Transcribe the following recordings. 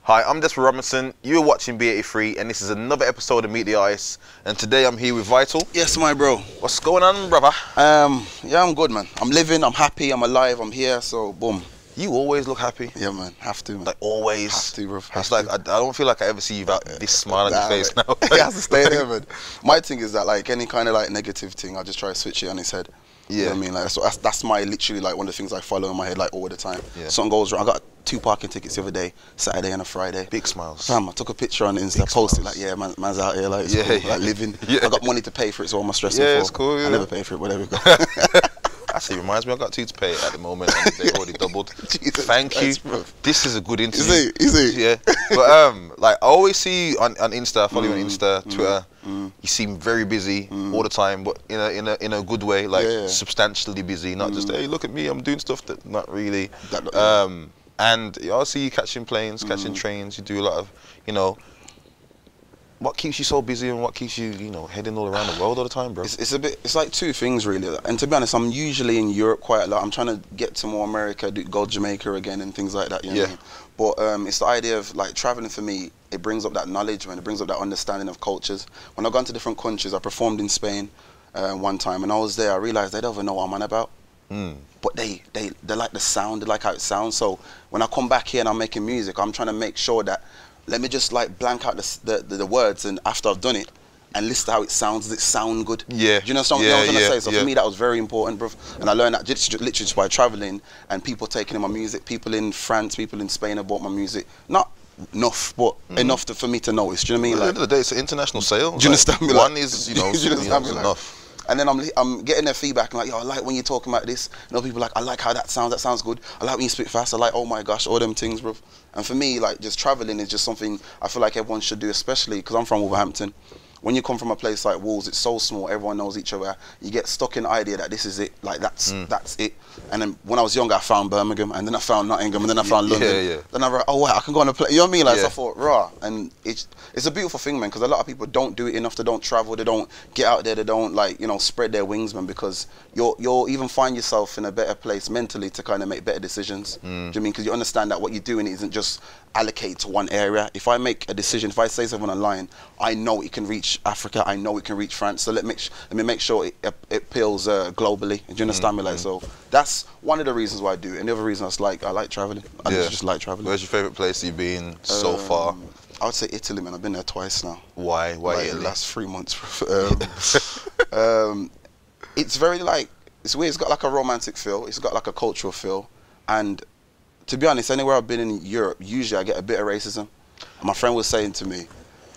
Hi, I'm Desperate Robinson. You're watching B83, and this is another episode of Meet the Ice. And today I'm here with Vital. Yes, my bro. What's going on, brother? Yeah, I'm good, man. I'm living, I'm happy, I'm alive, I'm here, so boom. You always look happy. Yeah, man. Have to, man. Like always. Have to, bro. It's like I don't feel like I ever see you without this smile on your face now. It has to stay there, man. My thing is that like any kind of like negative thing, I just try to switch it on its head. Yeah. You know what I mean? Like that's my literally like one of the things I follow in my head like all the time. Yeah. Something goes wrong. I got 2 parking tickets the other day, Saturday and a Friday. Big smiles. Fam, I took a picture on Insta, posted like, yeah, man's out here, like, it's cool, like living. Yeah. I got money to pay for it, so what am I stressing for? Yeah, it's cool. Yeah. I never pay for it, whatever. Actually, reminds me, I got 2 to pay at the moment, and they already doubled. Jesus Thank you. Christ, bro. This is a good interview. Is it? Yeah. But like I always see you on Insta, I follow you on Insta, Twitter. You seem very busy all the time, but in a good way, like substantially busy, not just hey, look at me, I'm doing stuff that not really. And I see you catching planes, catching trains. You do a lot of, what keeps you so busy and what keeps you, heading all around the world all the time, bro? It's like 2 things really. And to be honest, I'm usually in Europe quite a lot. I'm trying to get to more America, go Jamaica again and things like that. You know what I mean? But it's the idea of like traveling for me. It brings up that knowledge, man. It brings up that understanding of cultures. When I've gone to different countries, I performed in Spain one time, and I was there. I realized they don't even know what I'm on about. But they like the sound, they like how it sounds. So when I come back here and I'm making music, I'm trying to make sure that let me just like blank out the words, and after I've done it, and listen to how it sounds. Does it sound good? Yeah. Do you know something I was gonna say? So for me, that was very important, bro. And I learned that literally just by traveling and people taking in my music. People in France, people in Spain have bought my music. Not enough, but enough for me to notice. Do you know what I mean? At the end of the day, it's an international sale. Do you understand me? One is, enough. And then I'm getting their feedback and like, yo, I like when you're talking about this. And other people like, I like how that sounds good. I like when you speak fast. I like, oh my gosh, all them things, bro. And for me, like, just traveling is just something I feel like everyone should do, especially because I'm from Wolverhampton. When you come from a place like Wolves, it's so small, everyone knows each other. You get stuck in the idea that this is it, like that's it. And then when I was younger, I found Birmingham, and then I found Nottingham, and then I found London. Then I was like, oh wait, I can go on a plane. You know what I mean? Like, so I thought, raw. And it's a beautiful thing, man, because a lot of people don't do it enough. They don't travel, they don't get out there, they don't like, spread their wings, man, because you'll even find yourself in a better place mentally to kind of make better decisions. Do you know what I mean? Because you understand that what you're doing isn't just allocate to one area. If I make a decision, if I say something online, I know it can reach Africa, I know it can reach France, so let me make sure it appeals globally. Do you understand me? Like, so that's one of the reasons why I do it. And the other reason I like traveling. I just like traveling. Where's your favorite place you've been so far? I would say Italy, man. I've been there twice now. Why like, Italy? The last 3 months. It's very like, it's weird. It's got like a romantic feel. It's got like a cultural feel. And to be honest, anywhere I've been in Europe, usually I get a bit of racism. And my friend was saying to me,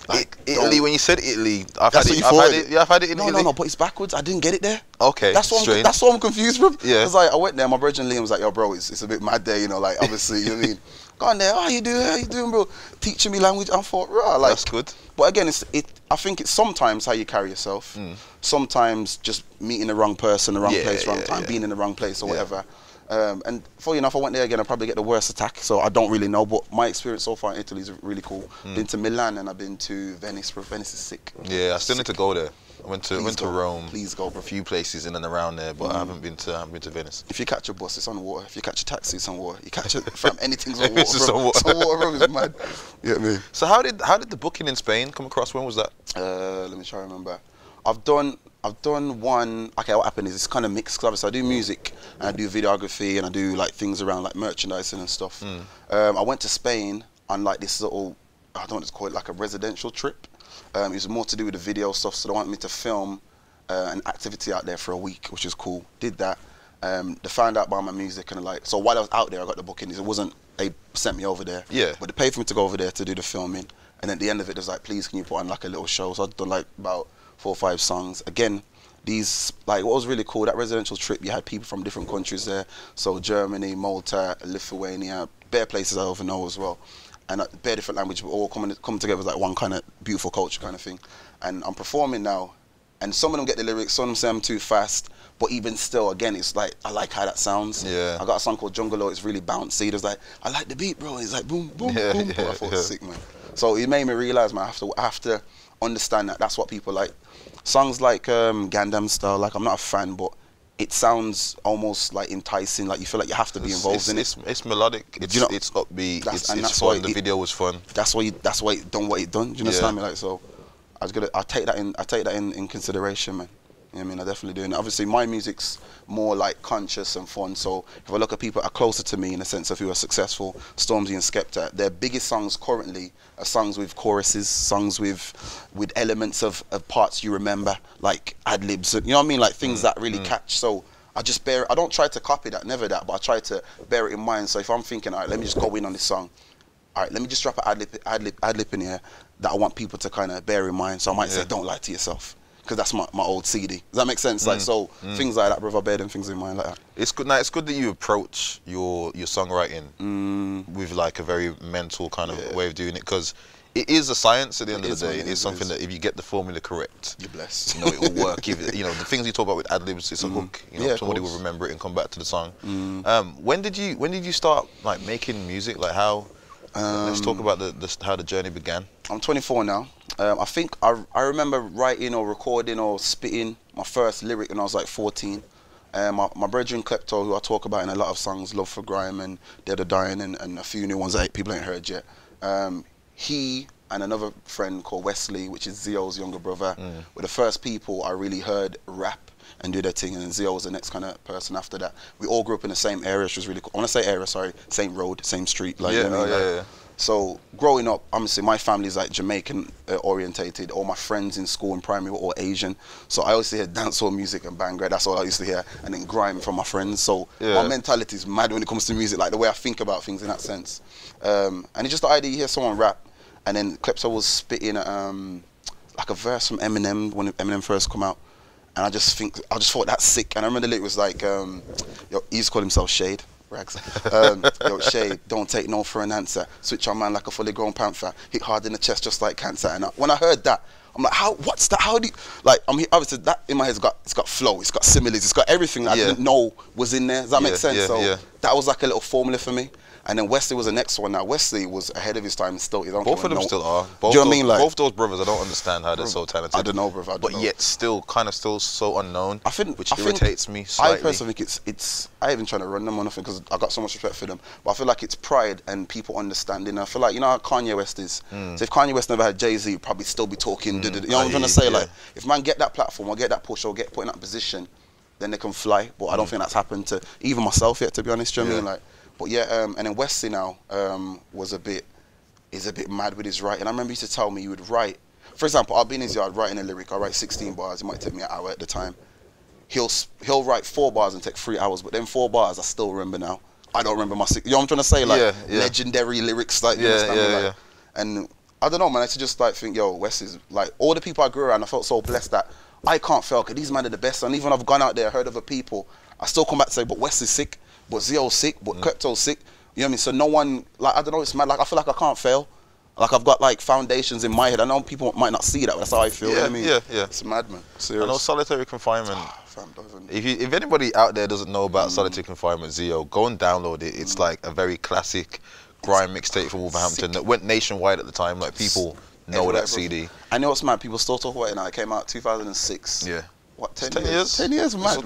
like, Italy, when you said Italy, I've had it in Italy. No, but it's backwards. I didn't get it there. Okay, that's what I'm confused with. Yeah. Because like, I went there, my brother Liam was like, yo, bro, it's a bit mad there, like, obviously, you know what I mean? Gone there, how you doing, bro? Teaching me language. I thought, right, like, that's good. But again, I think it's sometimes how you carry yourself. Sometimes just meeting the wrong person, the wrong place, wrong time, being in the wrong place or whatever. And funny enough, I went there again, I'll probably get the worst attack, so I don't really know, but my experience so far in Italy is really cool. Been to Milan and I've been to Venice, bro. Venice is sick. Yeah, I still need to go there. I went to Rome. Please go, bro. A few places in and around there, but I haven't been to Venice. If you catch a bus, it's on water. If you catch a taxi, it's on water. You catch anything's on water, bro. It's on water, bro. It's mad. You know what I mean? So how did the booking in Spain come across? When was that? Let me try to remember. I've done one. Okay, what happened is it's kind of mixed, because obviously I do music and I do videography and I do like things around like merchandising and stuff. I went to Spain on like this little, I don't know what to call it, like a residential trip. It was more to do with the video stuff, so they wanted me to film an activity out there for a week, which is cool. Did that. They found out about my music and like, so while I was out there, I got the booking. It wasn't they sent me over there. Yeah. But they paid for me to go over there to do the filming, and at the end of it, it was like, please, can you put on like a little show? So I'd done like about 4 or 5 songs. Again, these, like, what was really cool, that residential trip, you had people from different countries there. So Germany, Malta, Lithuania, bare places I over know as well. And bare different language, but all come together as like one kind of beautiful culture kind of thing. And I'm performing now, and some of them get the lyrics, some of them say I'm too fast, but even still, again, it's like, I like how that sounds. Yeah. I got a song called Jungle, it's really bouncy. There's like, I like the beat, bro. It's like boom, boom, boom. I thought it was sick, man. So it made me realize, man, I have to understand that that's what people like. Songs like Gandam Style, like, I'm not a fan, but it sounds almost like enticing, like you feel like you have to be involved in it. It's melodic, it's upbeat, it's fun. The video was fun. That's why it done what it done. Do you understand me? Like, so I take that in consideration, man. You know what I mean? I definitely do. And obviously my music's more like conscious and fun. So if I look at people that are closer to me in the sense of who are successful, Stormzy and Skepta, their biggest songs currently are songs with choruses, songs with elements of parts you remember, like ad-libs, you know what I mean? Like things that really catch. So I don't try to copy that, never that, but I try to bear it in mind. So if I'm thinking, all right, let me just go in on this song. All right, let me just drop an ad-lib in here that I want people to kind of bear in mind. So I might say, don't lie to yourself. Because that's my old CD. Does that make sense? Like, so things like that, brother, bear them things in mind like that. It's good. Now, it's good that you approach your songwriting with like a very mental kind of way of doing it, because it is a science at the end of the day. It is something that if you get the formula correct, you're blessed. You know, it will work. You know, the things you talk about with ad-libs, it's a hook. You know, somebody will remember it and come back to the song. When did you start like making music? Like how? Let's talk about how the journey began. I'm 24 now. I think I remember writing or recording or spitting my first lyric when I was like 14. My brethren Klepto, who I talk about in a lot of songs, Love for Grime and Dead or Dying, and a few new ones that people ain't heard yet. He and another friend called Wesley, which is Zio's younger brother, were the first people I really heard rap and do their thing, and Zio was the next kind of person after that. We all grew up in the same area, which was really cool. When I say area, sorry, same road, same street. Like, you know what I mean? So growing up, obviously my family's like Jamaican orientated. All my friends in school and primary were all Asian. So I used to hear dancehall music and bangla. That's all I used to hear, and then grime from my friends. So my mentality is mad when it comes to music, like the way I think about things in that sense. And it's just the idea you hear someone rap, and then Klepto was spitting like a verse from Eminem when Eminem first come out. And I just thought that's sick. And I remember the lyric was like, yo, he used to call himself Shade, Rags. Yo, Shade, don't take no for an answer. Switch on man like a fully grown panther. Hit hard in the chest just like cancer. And when I heard that, I'm like, what's that? How do you, like, obviously that in my head, it's got flow, it's got similes, it's got everything that I didn't know was in there. Does that make sense? So that was like a little formula for me. And then Wesley was the next one. Now Wesley was ahead of his time. Still, both of them still are. Do you know what I mean? Like, both those brothers, I don't understand how they're so talented. I don't know, brother. But yet still so unknown. Which irritates me slightly. I personally think it's. I ain't even trying to run them or nothing because I got so much respect for them. But I feel like it's pride and people understanding. I feel like, you know how Kanye West is. So if Kanye West never had Jay-Z, he'd probably still be talking. You know what I'm trying to say? Like, if man get that platform or get that push or get put in that position, then they can fly. But I don't think that's happened to even myself yet, to be honest. Do you know what I mean? Like. But yeah, and then Wesley now is a bit mad with his writing. I remember he used to tell me he would write. For example, I'll be in his yard writing a lyric. I write 16 bars. It might take me an hour at the time. He'll write 4 bars and take 3 hours. But then 4 bars I still remember now. I don't remember my 6. You know what I'm trying to say? Like legendary lyrics, like And I don't know, man. I used to just like think, yo, Wes is like all the people I grew around. I felt so blessed that I can't fail because these men are the best. And even when I've gone out there, heard other people, I still come back to say, but Wes is sick. But Zio's sick, but Klepto's sick. You know what I mean? So no one, like, I don't know, it's mad. Like, I feel like I can't fail. Like, I've got, like, foundations in my head. I know people might not see that, but that's how I feel. You know what I mean? It's mad, man. Serious. I know solitary confinement. If anybody out there doesn't know about solitary confinement, Zio, go and download it. It's like a very classic grime mixtape from Wolverhampton that went nationwide at the time. Like, people know that CD. I know it's mad. People still talk about it now. It came out 2006. Yeah. What, 10 years? 10 years, mad.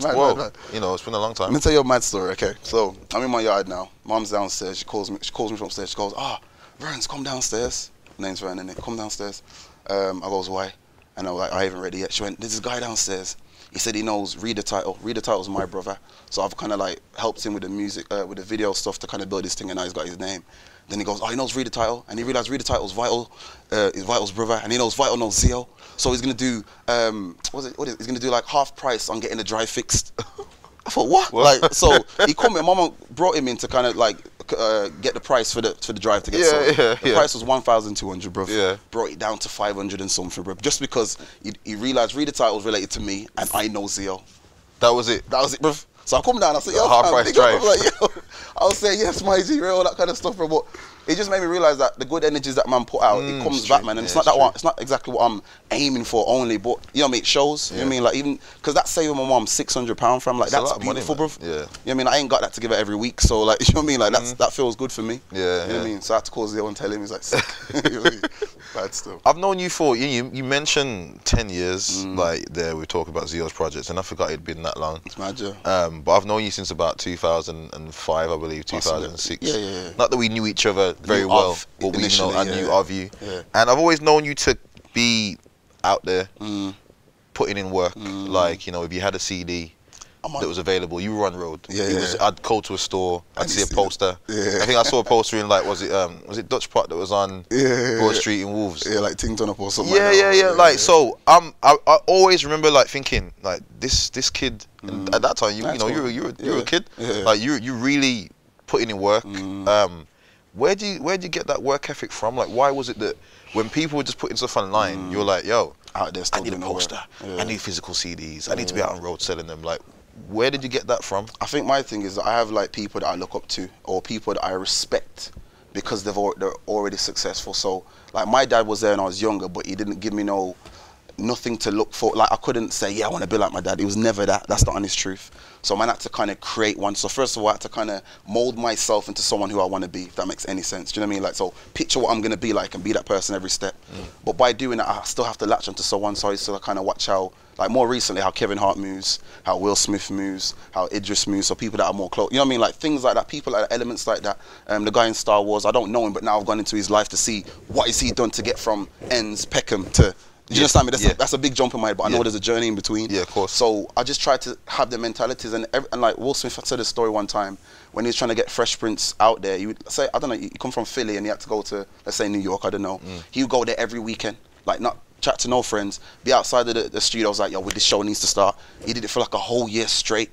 You know, it's been a long time. Let me tell you a mad story, okay? So, I'm in my yard now. Mom's downstairs. She calls me from upstairs. She goes, Verns, come downstairs. Name's Vern, innit? Come downstairs. I goes, why? And I'm like, I haven't read it yet. She went, there's this guy downstairs. He said he knows Read the Title. Read the Title's my brother. So I've kind of like helped him with the music, with the video stuff to kind of build this thing, and now he's got his name. Then he goes, he knows Read the Title, and he realized Read the Title's Vital, is Vital's brother, and he knows Vital knows Zio. So he's gonna do, he's gonna do like half price on getting the drive fixed. I thought, what? Like, so he called me. Mama brought him in to kind of like get the price for the drive to get sold. The price was 1,200, bro. Brought it down to 500 and something, bro. Just because he realized Read the Title was related to me, and I know Zio. That was it. That was it, bro. So I come down. I said, yo, half price drive. Like, yo, I was saying yes, my G, all that kind of stuff, bro. But it just made me realise that the good energies that man put out, it comes back, man. And it's not that one. It's not exactly what I'm aiming for only, but you know what I mean. It shows. You know what I mean, like even because that saving my mom £600 from, like that's beautiful, bro. Yeah. You know what I mean. I ain't got that to give her every week, so like you know what I mean. Like that feels good for me. Yeah. You know what I mean. So I had to call Zio and tell him he's like sick. You know what I mean? Bad stuff. I've known you for you mentioned 10 years, like there we talk about Zio's projects, and I forgot it'd been that long. It's mad, yeah. But I've known you since about 2005, I believe, 2006. Yeah. Not that we knew each other very well, but we I knew of you. Yeah. And I've always known you to be out there, putting in work. Like, you know, if you had a CD that was available, you were on road. I'd go to a store, I'd see a poster. I think I saw a poster in, like, was it Dutch Pot that was on Broad Street in Wolves? Yeah, like Ting Turn Up or something. Like, so I always remember like thinking like this kid, and at that time you know you were a kid, like you really putting in work. Where do you get that work ethic from? Like, why was it that when people were just putting stuff online, you were like, yo, out there still I need a poster, I need physical CDs, I need to be out on road selling them. Like, where did you get that from? I think my thing is that I have like people that I look up to or people that I respect because they're already successful. So like my dad was there when I was younger, but he didn't give me nothing to look for. Like I couldn't say, yeah, I want to be like my dad. It was never that. That's the honest truth. So man, I had to kind of create one. So first of all, I had to kind of mold myself into someone who I want to be, if that makes any sense. Do you know what I mean? Like, so picture what I'm going to be like and be that person every step. But by doing that, I still have to latch onto someone. So I used to kind of watch how, like more recently, how Kevin Hart moves, how Will Smith moves, how Idris moves. So people that are more close, you know what I mean? Like things like that, people like that, elements like that. The guy in Star Wars, I don't know him, but now I've gone into his life to see what has he done to get from Ends, Peckham to, you understand me? That's a big jump in my head, but I know there's a journey in between. Yeah, of course. So I just try to have the mentalities, and like Will Smith said a story one time when he was trying to get Fresh Prince out there. He would say, I don't know, you come from Philly and you had to go to, let's say New York, I don't know. He would go there every weekend, like not chat to no friends, be outside of the studio. I was like, yo, this show needs to start. He did it for like a whole year straight.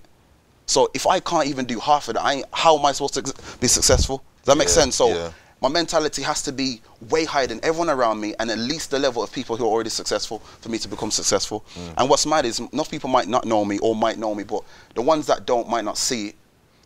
So if I can't even do half of that, how am I supposed to be successful? Does that make sense? So my mentality has to be way higher than everyone around me and at least the level of people who are already successful for me to become successful. And what's mad is enough people might not know me or might know me, but the ones that don't might not see it.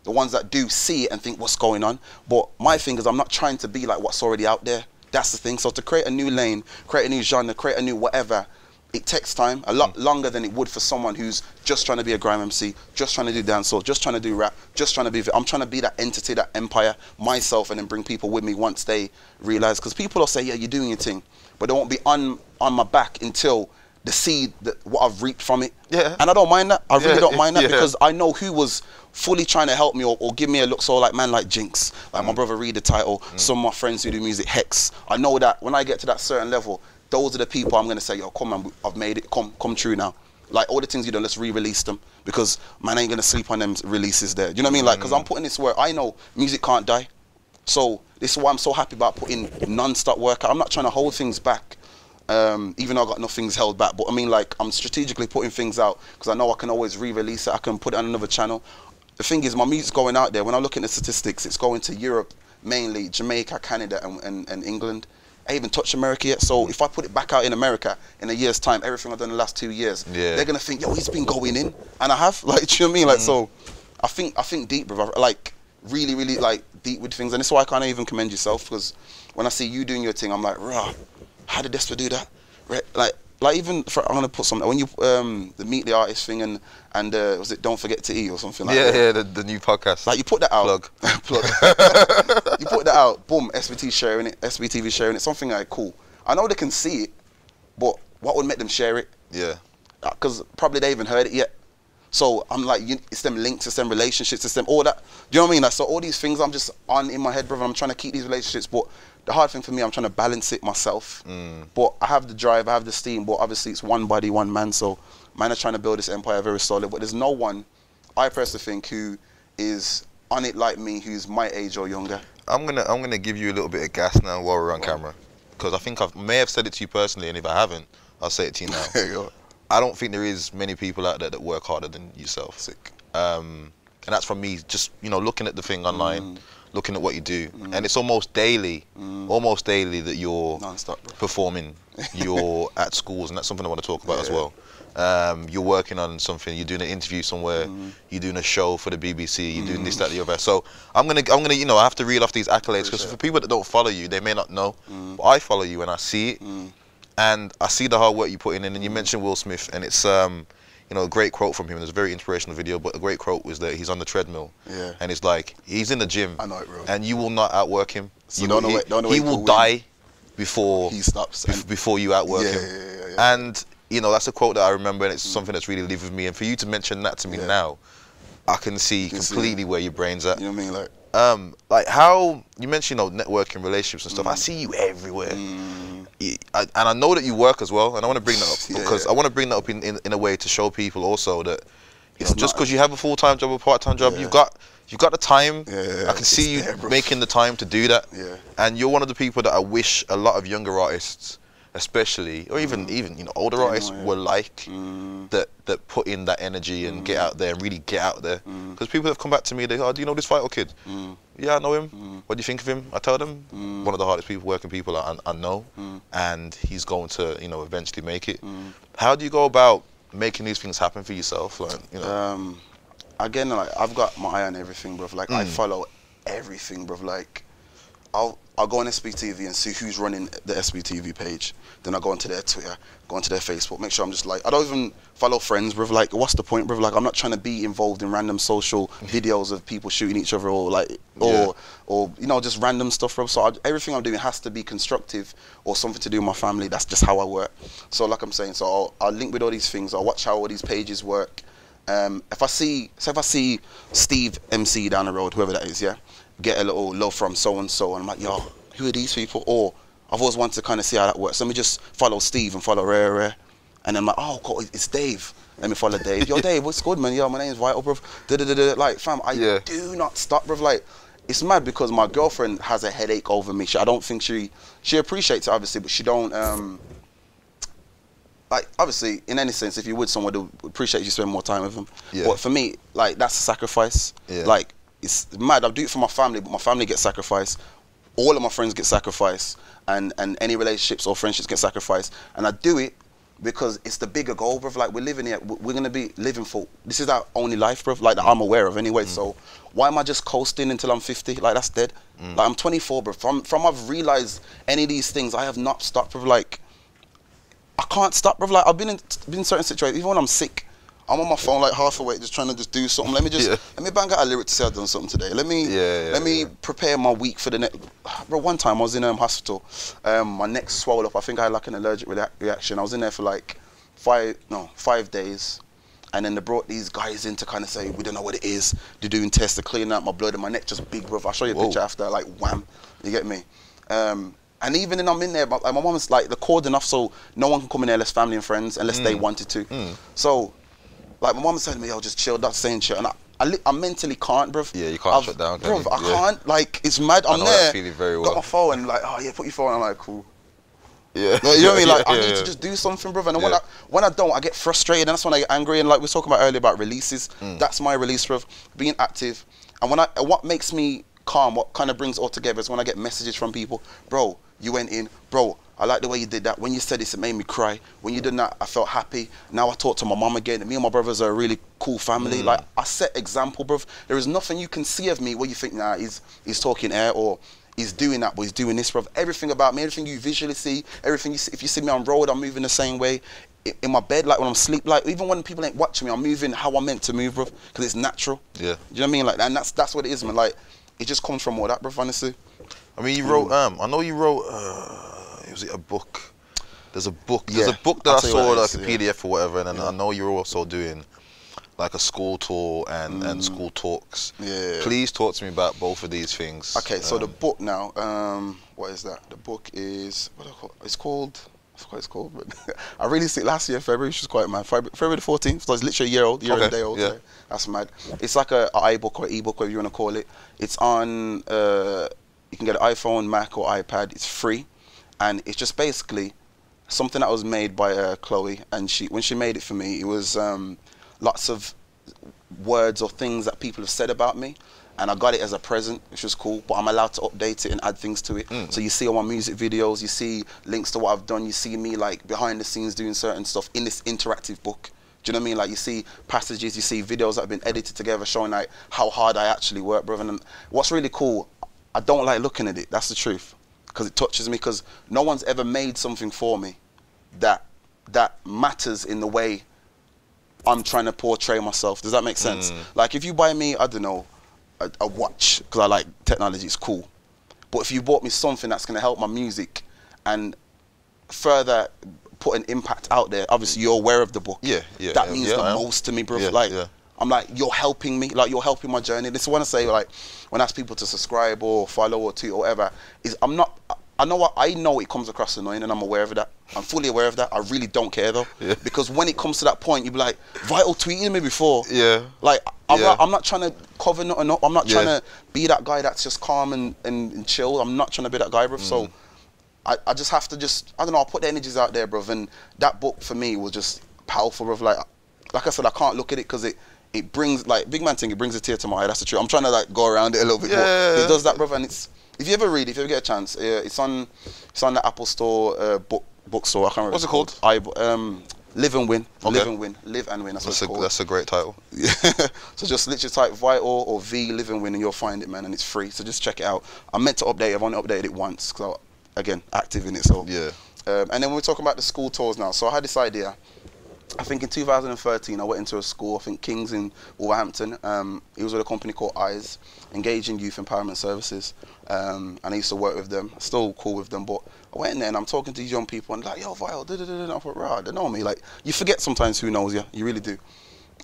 The ones that do see it and think what's going on. But my thing is I'm not trying to be like what's already out there. That's the thing. So to create a new lane, create a new genre, create a new whatever, it takes time, a lot longer than it would for someone who's just trying to be a grime MC, just trying to do dancehall, just trying to do rap, just trying to be, I'm trying to be that entity, that empire, myself, and then bring people with me once they realize, because people will say, yeah, you're doing your thing, but they won't be on my back until the seed, what I've reaped from it. And I don't mind that. I really don't mind that because I know who was fully trying to help me or give me a look. So like man like Jinx, like my brother Read the Title, some of my friends who do music, Hex. I know that when I get to that certain level, those are the people I'm gonna say, yo, come on, I've made it, come true now. Like all the things you done, let's re-release them because man ain't gonna sleep on them releases there. Do you know what I mean? Like, because I'm putting this where I know music can't die. So this is why I'm so happy about putting non-stop work out. I'm not trying to hold things back, even though I got nothing's held back. But I mean, like, I'm strategically putting things out because I know I can always re-release it. I can put it on another channel. The thing is, my music's going out there. When I look at the statistics, it's going to Europe mainly, Jamaica, Canada, and England. I haven't touched America yet, so if I put it back out in America in a year's time, everything I've done in the last 2 years, they're gonna think, yo, he's been going in, and I have, like, do you know what I mean? Like, so, I think deep, bro, like, really, really, like, deep with things, and this is why I can't even commend yourself, because when I see you doing your thing, I'm like, rah, how did Despa do that? Right? Like even I'm gonna put something when you the Meet the Artist thing and was it Don't Forget to Eat or something like that? Yeah, the new podcast. Like you put that out. Plug. You put that out. Boom. SBT sharing it. SBTV sharing it. Something like cool. I know they can see it, but what would make them share it? Yeah. Because probably they haven't heard it yet. So I'm like, it's them links, it's them relationships, it's them all that. Do you know what I mean? Like, so all these things I'm just on in my head, brother. I'm trying to keep these relationships, but the hard thing for me, I'm trying to balance it myself. But I have the drive, I have the steam, but obviously it's one body, one man. So man is trying to build this empire very solid. But there's no one, I personally think, who is on it like me, who's my age or younger. I'm gonna give you a little bit of gas now while we're on camera, because I think I may have said it to you personally, and if I haven't, I'll say it to you now. There you go. I don't think there is many people out there that work harder than yourself. Sick. And that's from me just, you know, looking at the thing online, looking at what you do. And it's almost daily that you're non-stop, bro. performing, you're at schools, and that's something I want to talk about as well. you're working on something, you're doing an interview somewhere, you're doing a show for the BBC, you're doing this, that, the other. So I'm gonna, you know, I have to reel off these accolades because for people that don't follow you, they may not know, but I follow you and I see it, and I see the hard work you put in. And you mentioned Will Smith, and it's you know, a great quote from him. There's a very inspirational video, but a great quote was that he's on the treadmill, and it's like he's in the gym, I know it, bro, and you will not outwork him. So he will die before he stops, before you outwork him. And you know, that's a quote that I remember, and it's something that's really lived with me. And for you to mention that to me now, I can see completely where your brain's at. You know what I mean? Like how you mentioned, you know, networking, relationships and stuff. I see you everywhere, and I know that you work as well. And I want to bring that up because I want to bring that up in a way to show people also that it's just because you have a full-time job or part-time job, you've got the time. I can see you making the time to do that. And you're one of the people that I wish a lot of younger artists, especially, or even you know, older artists were like, that put in that energy and get out there and really get out there. Because people have come back to me, they go, oh, do you know this Vital kid? Yeah, I know him. What do you think of him? I tell them, one of the hardest working people I know, and he's going to, you know, eventually make it. How do you go about making these things happen for yourself? Like, you know, again, like, I've got my eye on everything, bro. Like, I follow everything, bro. Like, I'll go on SBTV and see who's running the SBTV page. Then I go onto their Twitter, go onto their Facebook, make sure I'm just like, I don't even follow friends, bro. Like, what's the point, bro? Like, I'm not trying to be involved in random social videos of people shooting each other or like, or you know, just random stuff, bro. So everything I'm doing has to be constructive or something to do with my family. That's just how I work. So like I'm saying, so I'll link with all these things. I'll watch how all these pages work. If I see Steve MC down the road, whoever that is, get a little love from so-and-so, and I'm like, yo, who are these people? Or I've always wanted to kind of see how that works. Let me just follow Steve and follow Rare. And then I'm like, oh, God, it's Dave. Let me follow Dave. Yo, Dave, what's good, man? Yo, my name's Vital, bro. Like, fam, I do not stop, bro. Like, it's mad because my girlfriend has a headache over me. I don't think she appreciates it, obviously, but she don't, like, obviously, in any sense, if you're with someone, they appreciate you spend more time with them. But for me, like, that's a sacrifice. Like, it's mad. I do it for my family, but my family gets sacrificed. All of my friends get sacrificed, and any relationships or friendships get sacrificed. And I do it because it's the bigger goal, bro. Like, we're living here. We're going to be living for, this is our only life, bro. Like, that I'm aware of anyway. So why am I just coasting until I'm 50? Like, that's dead. Like, I'm 24, bro. From I've realized any of these things, I have not stopped, bro. Like, I can't stop, bro. Like, I've been in certain situations, even when I'm sick, I'm on my phone like half awake, just trying to just do something. Let me bang out a lyric to say I've done something today. Let me prepare my week for the next. Bro, one time I was in hospital, my neck swelled up. I think I had like an allergic reaction. I was in there for like 5 days, and then they brought these guys in to kind of say, we don't know what it is. They're doing tests, they're cleaning out my blood, and my neck just big, bro. I'll show you a picture after, like, wham. You get me? And even then I'm in there, my mom's like, they're cordoned enough so no one can come in there unless family and friends, unless they wanted to. So, like, my mom said to me, yo, just chill, that's saying shit. And I mentally can't, bruv. Yeah, you can't shut down, can bruv, I can't, like, it's mad. I'm there, that feeling very well. Got my phone, like, oh yeah, put your phone. I'm like, cool. Yeah. Like, you know what I mean? Like, I need to just do something, bruv. And when I don't, I get frustrated, and that's when I get angry. And like we were talking about earlier about releases, that's my release, bruv. Being active. And what makes me calm, what kind of brings it all together is when I get messages from people, bro, you went in, bro, I like the way you did that. When you said this, it made me cry. When you did that, I felt happy. Now I talk to my mum again. Me and my brothers are a really cool family. Like, I set example, bruv. There is nothing you can see of me where you think, nah, he's talking air, or he's doing that, but he's doing this, bruv. Everything about me, everything you visually see, everything you see, if you see me on road, I'm moving the same way. In my bed, like when I'm asleep, like even when people ain't watching me, I'm moving how I'm meant to move, bruv, because it's natural. Yeah. Do you know what I mean? Like, and that's what it is, man. Like, it just comes from all that, bruv, honestly. I mean, you wrote, I know you wrote, was it a book? There's a book. There's a book that I saw, like a PDF or whatever, and then I know you're also doing like a school tour and school talks. Yeah. Please talk to me about both of these things. Okay, so the book now, what is that? The book is, what do I call it? It's called, I forgot what it's called, but I released it last year, February, which was quite mad. February the 14th, so it's literally a year old, and a day old. Yeah. That's mad. It's like an iBook or ebook, whatever you want to call it. It's on, you can get an iPhone, Mac or iPad. It's free. And it's just basically something that was made by Chloe, and when she made it for me, it was lots of words or things that people have said about me, and I got it as a present, which was cool, but I'm allowed to update it and add things to it. So you see all my music videos, you see links to what I've done, you see me like behind the scenes doing certain stuff in this interactive book. Do you know what I mean? Like you see passages, you see videos that have been edited together showing like how hard I actually work, brother. And what's really cool, I don't like looking at it, that's the truth. Because it touches me, because no one's ever made something for me that matters in the way I'm trying to portray myself. Does that make sense? Like if you buy me, I don't know, a watch, because I like technology, it's cool. But if you bought me something that's going to help my music and further put an impact out there, obviously you're aware of the book. That means the most to me, bro. Like, I'm like, you're helping me, like you're helping my journey. This is what I say, like, when I ask people to subscribe or follow or tweet or whatever, is I know it comes across annoying, and I'm aware of that. I'm fully aware of that. I really don't care though, because when it comes to that point, you be like, Vital tweeted me before. Like, I'm not trying to cover nothing up. I'm not trying to be that guy that's just calm and chill. I'm not trying to be that guy, bro. So I just have to I don't know, I'll put the energies out there, bro. And that book for me was just powerful, bro. Like I said, I can't look at it because it brings, like, big man thing, it brings a tear to my eye. That's the truth. I'm trying to like go around it a little bit, but it does that, brother. And it's, if you ever get a chance, it's on the Apple Store bookstore. I can't remember. What's it called? Live and Win. Okay. Live and Win. Live and Win. That's what it's called. That's a great title. So just literally type Vital or V Live and Win and you'll find it, man, and it's free. So just check it out. I meant to update it. I've only updated it once because again, active in it. So and then we're talking about the school tours now. So I had this idea. I think in 2013 I went into a school, I think King's in Wolverhampton. It was with a company called Eyes, engaging youth empowerment services. And I used to work with them, still cool with them, but I went in there and I'm talking to these young people and like, yo, Vital, I thought, right, they know me. Like, you forget sometimes who knows you, you really do.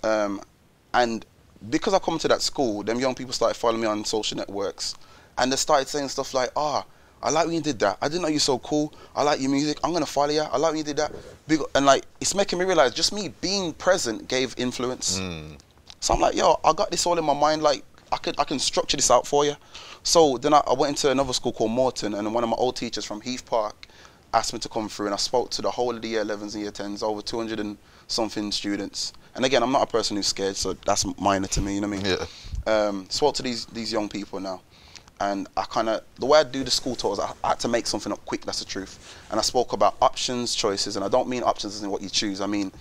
And because I come to that school, them young people started following me on social networks, and they started saying stuff like, I like when you did that. I didn't know you're so cool. I like your music. I'm gonna follow you. I like when you did that. And like, it's making me realize just me being present gave influence. So I'm like, yo, I got this all in my mind. Like, I can structure this out for you. So then I went into another school called Morton, and one of my old teachers from Heath Park asked me to come through, and I spoke to the whole of the year 11s and year 10s, over 200 and something students. And again, I'm not a person who's scared, so that's minor to me. You know what I mean? Spoke to these young people now. And the way I do the school tours, I had to make something up quick, that's the truth. And I spoke about options, choices, and I don't mean options as in what you choose. I mean,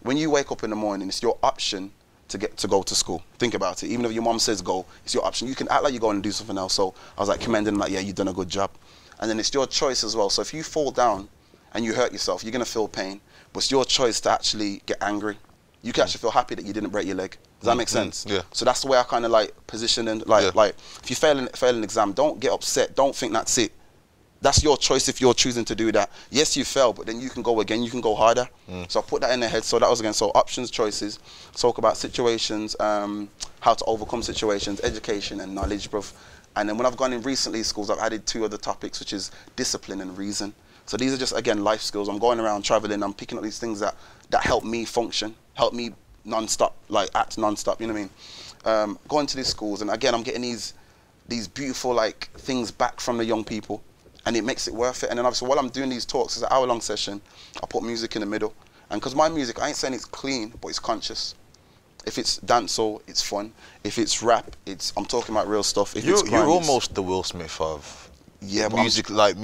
when you wake up in the morning, it's your option to go to school. Think about it. Even if your mom says go, it's your option. You can act like you're going to do something else. So I was like commending, like, yeah, you've done a good job. And then it's your choice as well. So if you fall down and you hurt yourself, you're going to feel pain. But it's your choice to actually get angry. You can actually feel happy that you didn't break your leg. Does that make sense? So that's the way I kind of like position and like if you fail an exam, don't get upset. Don't think that's it. That's your choice if you're choosing to do that. Yes, you fail, but then you can go again. You can go harder. So I put that in their head. So that was again. So options, choices. Talk about situations, how to overcome situations, education and knowledge, bruv. And then when I've gone in recently schools, I've added 2 other topics, which is discipline and reason. So these are just, again, life skills. I'm going around traveling. I'm picking up these things that help me function, help me non-stop, like act non-stop, you know what I mean? Going to these schools, and again, I'm getting these beautiful like things back from the young people, and it makes it worth it. And then obviously while I'm doing these talks, it's an hour-long session, I put music in the middle. And because my music, I ain't saying it's clean, but it's conscious. If it's dancehall, it's fun. If it's rap, I'm talking about real stuff. If you're almost the Will Smith of musically,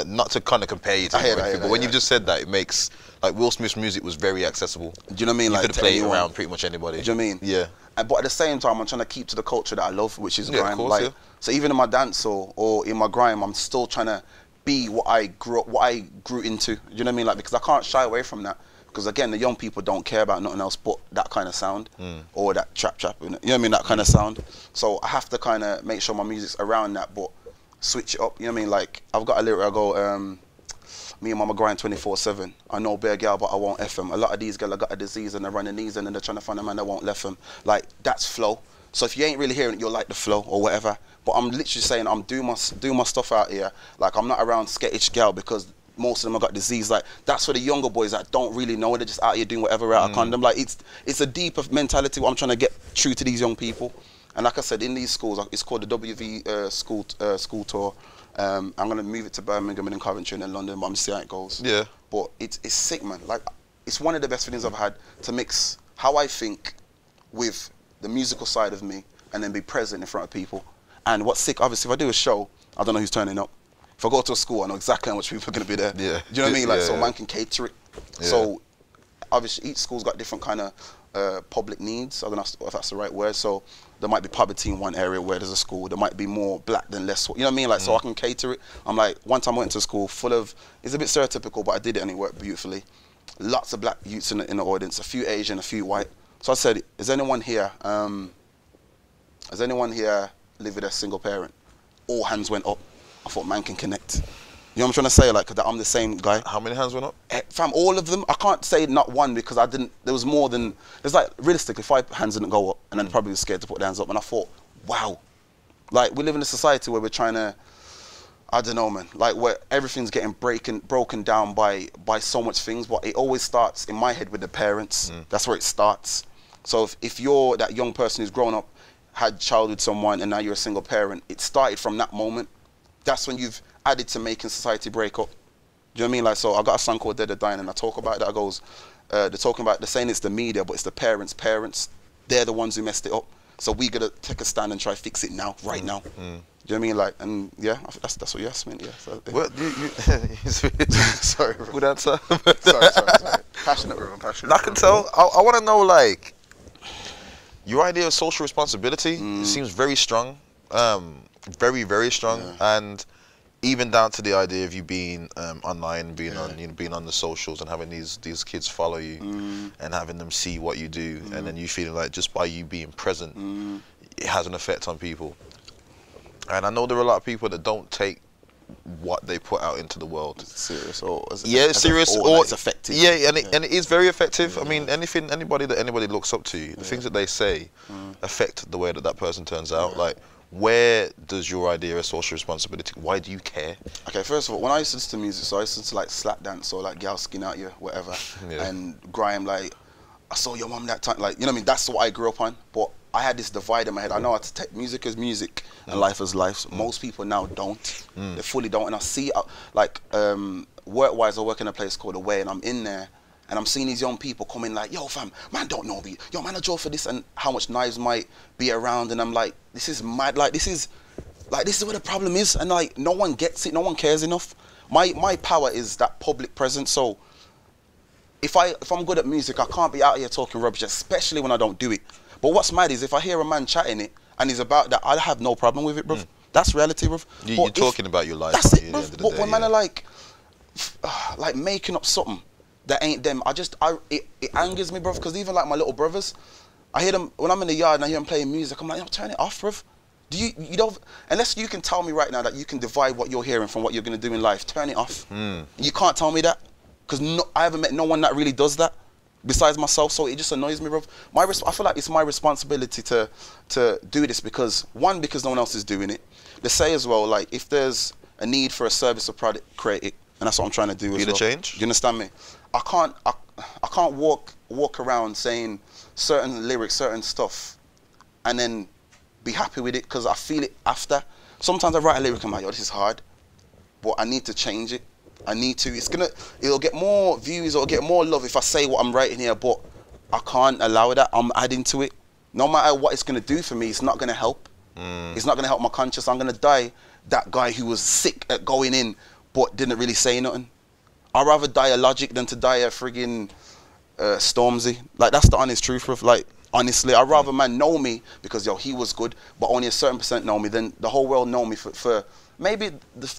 not to kind of compare you to anything, but when you've just said that, it makes, like, Will Smith's music was very accessible. Do you know what I mean? You like, could play it around pretty much anybody. Do you know what I mean? Yeah. But at the same time, I'm trying to keep to the culture that I love, which is grime. Of course, so even in my dancehall or in my grime, I'm still trying to be what I grew into. Do you know what I mean? Like, because I can't shy away from that. Because again, the young people don't care about nothing else but that kind of sound or that trap, you know what I mean? That kind of sound. So I have to kind of make sure my music's around that, but switch it up, you know what I mean? Like, I've got a lyric, I go, me and mama grind 24/7. I know bare gal, but I won't F them. A lot of these girls have got a disease and they're running knees and then they're trying to find a man that won't left them. Like, that's flow. So if you ain't really hearing it, you'll like the flow or whatever. But I'm literally saying I'm doing my stuff out here. Like, I'm not around skettish gal because most of them have got disease. Like, that's for the younger boys that don't really know. They're just out here doing whatever out of condom. Like, it's a deeper mentality what I'm trying to get true to these young people. And like I said, in these schools, it's called the WV school tour. I'm going to move it to Birmingham and then Coventry and then London, but I'm just seeing how it goes. Yeah. But it's sick, man. Like, it's one of the best feelings I've had to mix how I think with the musical side of me and then be present in front of people. And what's sick, obviously, if I do a show, I don't know who's turning up. If I go to a school, I know exactly how much people are going to be there. Yeah. Do you know what I mean? Like, so man can cater it. Yeah. So obviously, each school's got different kind of public needs. I don't know if that's the right word. So there might be poverty in one area where there's a school. There might be more black than less. You know what I mean? Like, so I can cater it. I'm like, one time I went to a school full of, it's a bit stereotypical, but I did it and it worked beautifully. Lots of black youths in the audience, a few Asian, a few white. So I said, is anyone here live with a single parent? All hands went up. I thought, man can connect. You know what I'm trying to say? Like, 'cause I'm the same guy. How many hands went up? Fam, all of them. I can't say not one because I didn't, there was more than, there's like, realistically, 5 hands didn't go up and then probably was scared to put their hands up. And I thought, wow. Like, we live in a society where we're trying to, I don't know, man, like where everything's getting broken down by so much things, but it always starts in my head with the parents. That's where it starts. So if you're that young person who's grown up, had a child with someone, and now you're a single parent, it started from that moment. That's when you've added to making society break up. Do you know what I mean? Like, so I got a song called Dead or Dying, and I talk about that. I goes, they're saying it's the media, but it's the parents. They're the ones who messed it up. So we gotta take a stand and try to fix it now, right now. Do you know what I mean? Like, and yeah, that's what you asked me. Yeah. So, yeah. Well, Sorry, bro. Good answer. sorry. Passionate, bro. I'm passionate. I can tell. I want to know, like, your idea of social responsibility seems very strong, very, very strong, and even down to the idea of you being online, being on, being on the socials, and having these kids follow you, and having them see what you do, and then you feeling like just by you being present, it has an effect on people. And I know there are a lot of people that don't take what they put out into the world serious, or serious, or it's effective. Yeah, and it is very effective. I mean, anybody looks up to, the things that they say affect the way that person turns out. Like, where does your idea of social responsibility, why do you care? Okay, first of all, when I used to listen to music, so I used to like slap dance or like gal skin out you, whatever, and grime, like, I saw your mum that time, like, you know what I mean? That's what I grew up on. But I had this divide in my head. I know how to take music as music and life as life. So most people now don't. They fully don't. And I see, like, work-wise, I work in a place called Away, and I'm in there, and I'm seeing these young people coming like, yo, fam, man don't know me. Yo, man, I draw for this, and how much knives might be around. And I'm like, this is mad. Like, this is where the problem is. And like, no one gets it. No one cares enough. My power is that public presence. So if I'm good at music, I can't be out here talking rubbish, especially when I don't do it. But what's mad is if I hear a man chatting it and he's about that, I have no problem with it, bruv. That's reality, bruv. You're talking about your life. That's it, bruv. But when man are like making up something that ain't them, it angers me, bruv. Because even like my little brothers, I hear them when I'm in the yard and I hear them playing music. I'm like, yo, turn it off, bruv. You don't, unless you can tell me right now that you can divide what you're hearing from what you're gonna do in life. Turn it off. You can't tell me that, because I haven't met no one that really does that besides myself. So it just annoys me, bro. I feel like it's my responsibility to do this because no one else is doing it. They say as well, like, if there's a need for a service or product, create it, and that's what I'm trying to do as well. Be the change. Do you understand me? I can't walk around saying certain lyrics, certain stuff, and then be happy with it because I feel it after. Sometimes I write a lyric and I'm like, yo, this is hard, but I need to change it. I need to. It'll get more views, it'll get more love if I say what I'm writing here, but I can't allow that. I'm adding to it. No matter what it's gonna do for me, it's not gonna help. It's not gonna help my conscience. I'm gonna die that guy who was sick at going in, but didn't really say nothing. I'd rather die a Logic than to die a friggin' Stormzy. Like, that's the honest truth, bro. Like, honestly, I'd rather man know me because, yo, he was good, but only a certain percent know me, than the whole world know me for maybe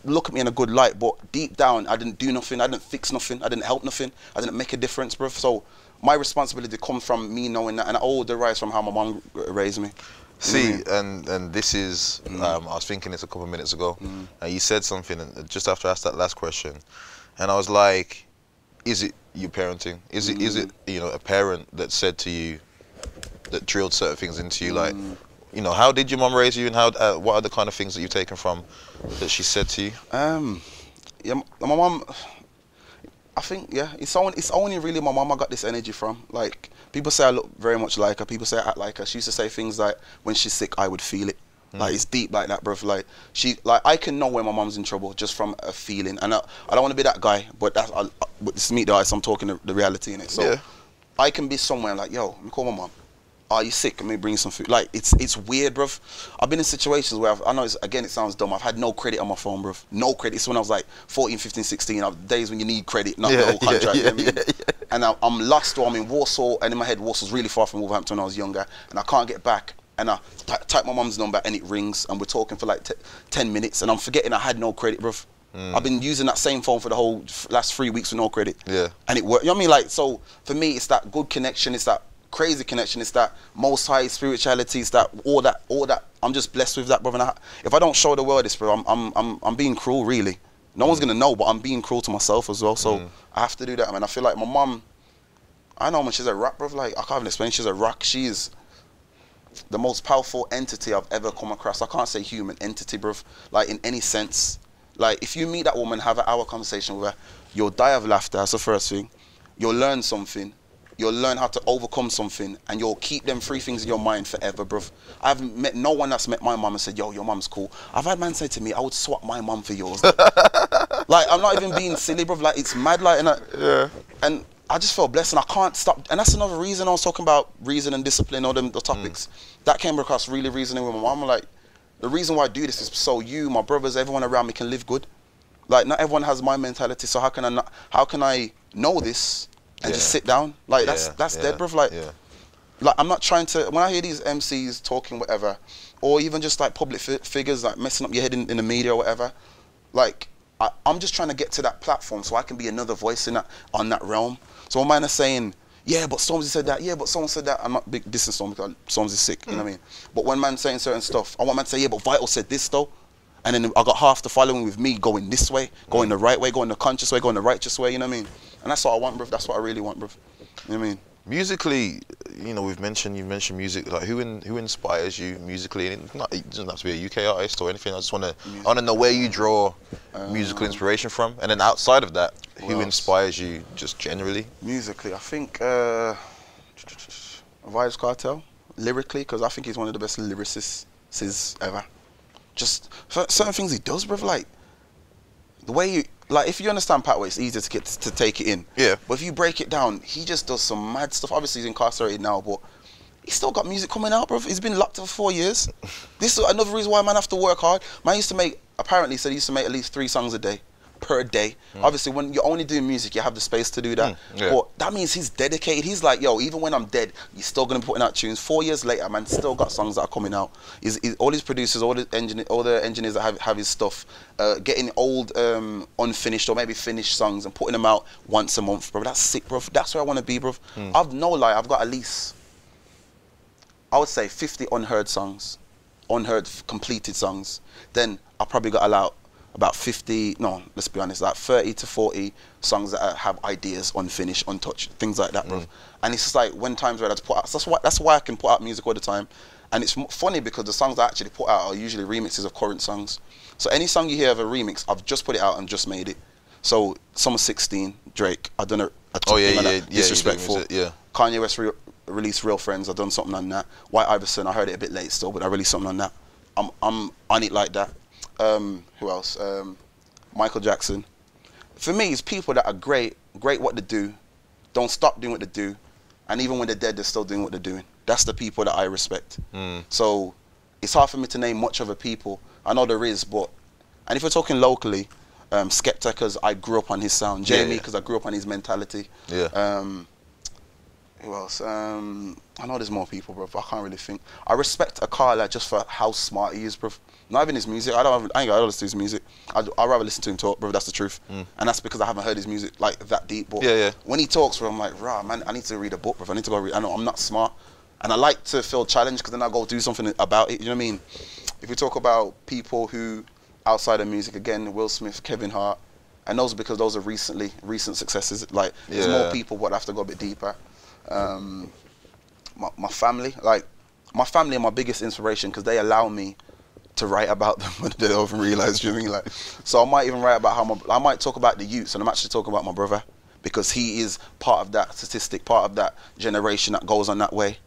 look at me in a good light, but deep down, I didn't do nothing, I didn't fix nothing, I didn't help nothing, I didn't make a difference, bro. So my responsibility comes from me knowing that, and it all derives from how my mom raised me. See, and this is, I was thinking this a couple of minutes ago, and you said something just after I asked that last question, and I was like, is it your parenting? Is it you know, a parent that said to you, that drilled certain things into you, like, you know, how did your mom raise you, and how what are the kind of things that you've taken from that she said to you? Yeah, my mom, I think, yeah, it's only really my mom I got this energy from. Like, people say I look very much like her, people say I act like her. She used to say things like, when she's sick, I would feel it. Like, it's deep like that, bruv. Like, I can know when my mom's in trouble just from a feeling. And I don't want to be that guy, but but this is me, though, so I'm talking the reality in it. So I can be somewhere like, yo, let me call my mom. are you sick? Let me bring you some food. Like, it's weird, bruv. I've been in situations where I know, again, it sounds dumb. I've had no credit on my phone, bruv. No credit. It's when I was like 14, 15, 16. Days when you need credit, not the whole contract. You know what I mean? And I'm lost, or I'm in Warsaw, and in my head, Warsaw's really far from Wolverhampton when I was younger, and I can't get back. And I type my mum's number, and it rings, and we're talking for like 10 minutes, and I'm forgetting I had no credit, bruv. I've been using that same phone for the whole last 3 weeks with no credit. Yeah. And it worked. You know what I mean? Like, so for me, it's that good connection. It's that crazy connection. It's that most high spirituality. It's that all that. I'm just blessed with that, brother. And if I don't show the world this, bro, I'm being cruel, really. No one's gonna know, but I'm being cruel to myself as well. So I have to do that, man. I feel like my mum, I know, man, she's a rock, bro. Like, I can't even explain. She's a rock. She's the most powerful entity I've ever come across. I can't say human entity, bro. Like, in any sense. Like, if you meet that woman, have an hour conversation with her, you'll die of laughter. That's the first thing. You'll learn something. You'll learn how to overcome something, and you'll keep them three things in your mind forever, bruv. I've met no one that's met my mum and said, yo, your mum's cool. I've had man say to me, I would swap my mum for yours. Like, I'm not even being silly, bruv. Like, it's mad, like, and I just felt blessed, and I can't stop. And that's another reason I was talking about reason and discipline, all the topics. That came across really reasoning with my mum. Like, the reason why I do this is so you, my brothers, everyone around me can live good. Like, not everyone has my mentality, so how can I know this and just sit down? Like, that's dead, bruv. Like, I'm not trying to, when I hear these MCs talking whatever, or even just like public figures like messing up your head in the media or whatever, like, I'm just trying to get to that platform so I can be another voice in that, on that realm. So when man is saying, yeah, but Stormzy said that, yeah, but someone said that, I'm not big dissing Stormzy because Stormzy's sick, you know what I mean? But when man's saying certain stuff, I want man to say, yeah, but Vital said this though. And then I got half the following with me going this way, going the right way, going the conscious way, going the righteous way, you know what I mean? And that's what I want, bruv. That's what I really want, bruv. You know what I mean? Musically, you know, you've mentioned music. Like, who inspires you musically? And it doesn't have to be a UK artist or anything. I just want to know where you draw musical inspiration from, and then outside of that, who inspires you just generally? Musically, I think Vybz Kartel, lyrically, because I think he's one of the best lyricists ever. Just certain things he does, bruv. Like the way you. Like, if you understand Patway, it's easier to take it in. Yeah. But if you break it down, he just does some mad stuff. Obviously, he's incarcerated now, but he's still got music coming out, bro. He's been locked up for 4 years. This is another reason why man have to work hard. Man used to make, apparently, he said he used to make at least 3 songs a day. Per day. Obviously, when you're only doing music, you have the space to do that. But that means he's dedicated. He's like, yo, even when I'm dead, you're still gonna be putting out tunes. 4 years later, man, still got songs that are coming out. All his producers, all the engineers that have his stuff, getting old, unfinished or maybe finished songs and putting them out once a month, bro. That's sick, bro. That's where I want to be, bro. I've no lie. I've got at least, I would say, 50 unheard songs, unheard completed songs. Then I probably got about 50, no, let's be honest, like 30 to 40 songs that have ideas unfinished, untouched, things like that, bro. And it's just like, when times where I had to put out, that's why I can put out music all the time. And it's funny because the songs I actually put out are usually remixes of current songs. So any song you hear of a remix, I've just put it out and just made it. So Summer 16, Drake, I done Disrespectful. Kanye West released Real Friends, I've done something on that. White Iverson, I heard it a bit late still, but I released something on that. I'm on it like that. Who else? Michael Jackson. For me, it's people that are great what they do, don't stop doing what they do, and even when they're dead, they're still doing what they're doing. That's the people that I respect. So it's hard for me to name much of a people. I know there is, but, and if we're talking locally, Skepta, because I grew up on his sound. Jamie, because I grew up on his mentality. Who else? I know there's more people, bro, but I can't really think. I respect Akala just for how smart he is, bro. Not even his music. I ain't got to listen to his music. I'd rather listen to him talk, bro. That's the truth. And that's because I haven't heard his music like that deep. But when he talks, bro, I'm like, rah, man, I need to read a book, bro. I need to go read. I know I'm not smart, and I like to feel challenged because then I go do something about it. You know what I mean? If we talk about people who outside of music, again, Will Smith, Kevin Hart, and those are because those are recent successes. Like, there's more people, but I have to go a bit deeper. My family, like my family are my biggest inspiration because they allow me to write about them when they don't even realise, you know what I mean? Like, so I might even write about how I might talk about the youths, and I'm actually talking about my brother because he is part of that statistic, part of that generation that goes on that way,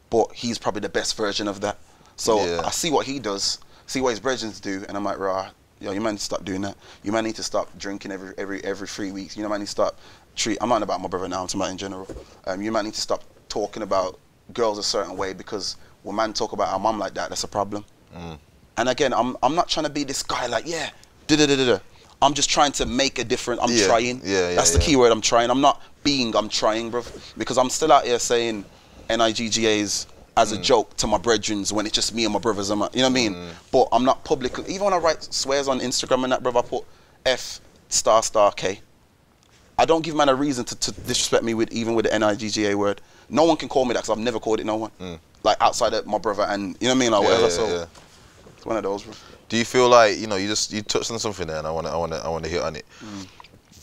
but he's probably the best version of that. So I see what he does, see what his brethren do, and I'm like, rah, yo, you might need to stop doing that. You might need to stop drinking every 3 weeks. You might need to stop I'm not about my brother now, I'm talking about in general. You might need to stop talking about girls a certain way because when man talk about our mum like that, that's a problem. And again, I'm not trying to be this guy like, yeah, da-da-da-da-da. I'm just trying to make a difference. I'm trying. That's the key word. I'm trying. I'm not being. I'm trying, bro. Because I'm still out here saying NIGGAs as a joke to my brethrens when it's just me and my brothers. You know what I mean? But I'm not publicly. Even when I write swears on Instagram and that, bro, I put F***K. I don't give man a reason to disrespect me with even with the NIGGA word. No one can call me that because I've never called it no one. Like outside of my brother and you know what I mean, like whatever. So it's one of those, bro. Do you feel like, you know, you touched on something there, and I wanna hit on it.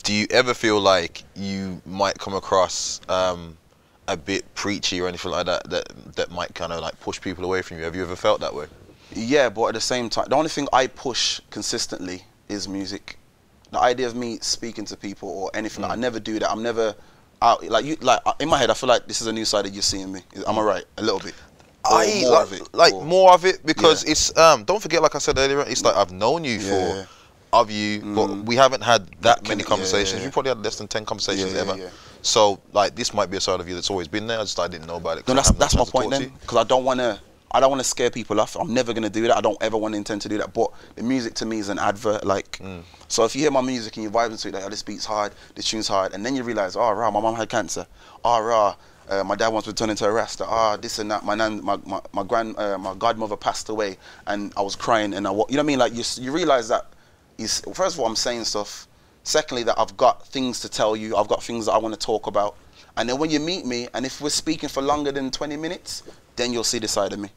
Do you ever feel like you might come across a bit preachy or anything like that might kind of like push people away from you? Have you ever felt that way? Yeah, but at the same time, the only thing I push consistently is music. The idea of me speaking to people or anything, I never do that. I'm never out like in my head. I feel like this is a new side that you're seeing me. Am I right? A little bit. More of it because it's don't forget, like I said earlier, it's like I've known you but we haven't had that many conversations. We probably had less than 10 conversations ever. So like this might be a side of you that's always been there. I didn't know about it. No, that's my point then, because I don't want to scare people off. I'm never gonna do that. I don't ever want to intend to do that. But the music to me is an advert. Like, so if you hear my music and you vibe into it, like, oh, this beat's hard, this tune's hard, and then you realize, oh, rah, my mum had cancer. Oh, rah. My dad wants to turn into a Rasta. This and that. My godmother passed away, and I was crying, and you know what I mean? Like you realize that first of all I'm saying stuff. Secondly, that I've got things to tell you. I've got things that I want to talk about. And then when you meet me, and if we're speaking for longer than 20 minutes, then you'll see the side of me.